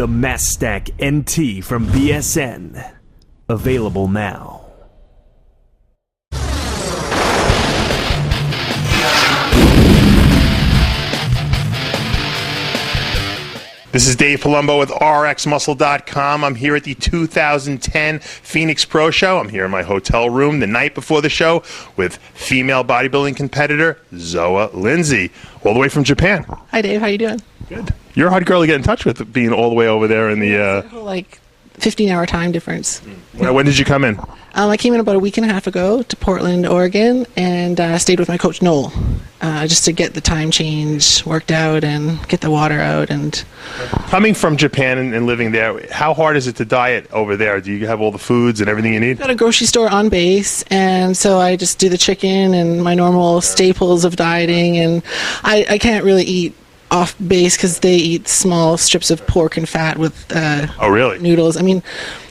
The Mass Stack NT from BSN. Available now. This is Dave Palumbo with RxMuscle.com. I'm here at the 2010 Phoenix Pro Show. I'm here in my hotel room the night before the show with female bodybuilding competitor Zoa Linsey, all the way from Japan. Hi, Dave. How you doing? Good. You're a hard girl to get in touch with, being all the way over there in the... Like 15-hour time difference. When did you come in? I came in about a week and a half ago to Portland, Oregon, and stayed with my coach, Noel, just to get the time change worked out and get the water out. And coming from Japan and living there, how hard is it to diet over there? Do you have all the foods and everything you need? Got a grocery store on base, and so I just do the chicken and my normal staples of dieting, and I can't really eat off base because they eat small strips of pork and fat with noodles. I mean,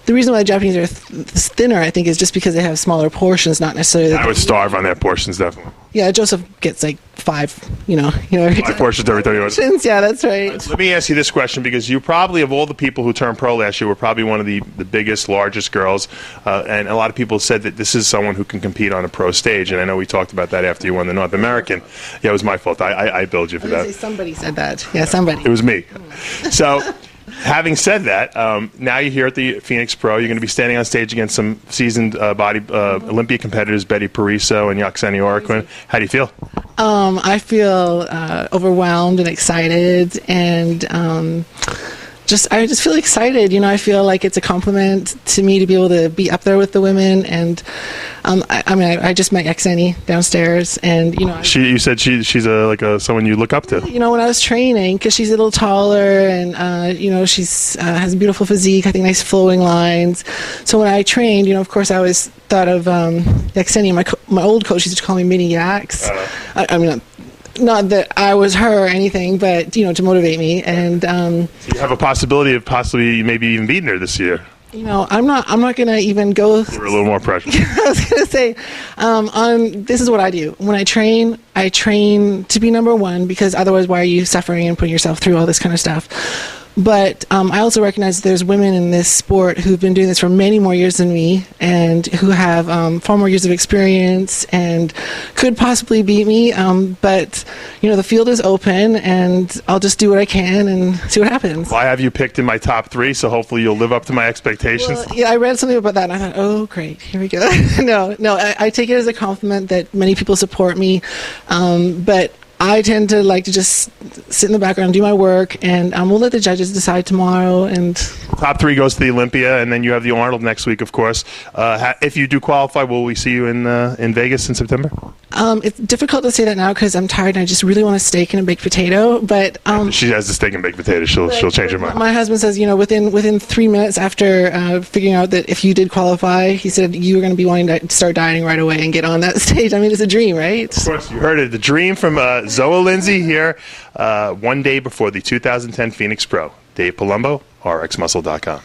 the reason why the Japanese are thinner, I think, is just because they have smaller portions, not necessarily. I would starve on their portions, definitely. Yeah, Joseph gets like five, 5 portions every 30 minutes. Yeah, that's right. Let me ask you this question, because you probably, of all the people who turned pro last year, were probably one of the biggest, largest girls, and a lot of people said that this is someone who can compete on a pro stage, and I know we talked about that after you won the North American. Yeah, it was my fault. I billed you for that. Somebody said that. Yeah, somebody. It was me. So... having said that, now you're here at the Phoenix Pro. You're going to be standing on stage against some seasoned Olympia competitors, Betty Pariso and Yakseni Orquin. How do you feel? I feel overwhelmed and excited, and I just feel excited. I feel like it's a compliment to me to be able to be up there with the women. And I just met Yakseni downstairs, and you said she's someone you look up to. When I was training, because she's a little taller, and she's has a beautiful physique, I think nice flowing lines. So when I trained, of course I always thought of Yakseni. My old coach used to call me Mini Yaks. Not that I was her or anything, but to motivate me. And so you have a possibility of possibly maybe even beating her this year. I'm not going to even go. You're a little more pressure. I was going to say, this is what I do. When I train to be number one, because otherwise, why are you suffering and putting yourself through all this kind of stuff? But I also recognize that there's women in this sport who've been doing this for many more years than me, and who have far more years of experience and could possibly beat me. But the field is open, and I'll just do what I can and see what happens. Well, I have you picked in my top 3, so hopefully you'll live up to my expectations. Well, yeah, I read something about that, and I thought, oh, great, here we go. No, I take it as a compliment that many people support me, but I tend to like to just sit in the background and do my work, and we'll let the judges decide tomorrow. And top 3 goes to the Olympia, and then you have the Arnold next week, of course. If you do qualify, will we see you in Vegas in September? It's difficult to say that now because I'm tired and I just really want a steak and a baked potato. But she has the steak and baked potato. She'll change her mind. My husband says, within 3 minutes after figuring out that if you did qualify, he said you were going to be wanting to start dieting right away and get on that stage. I mean, it's a dream, right? Of course, you heard it. The dream from Zoa Linsey here, one day before the 2010 Phoenix Pro. Dave Palumbo, RxMuscle.com.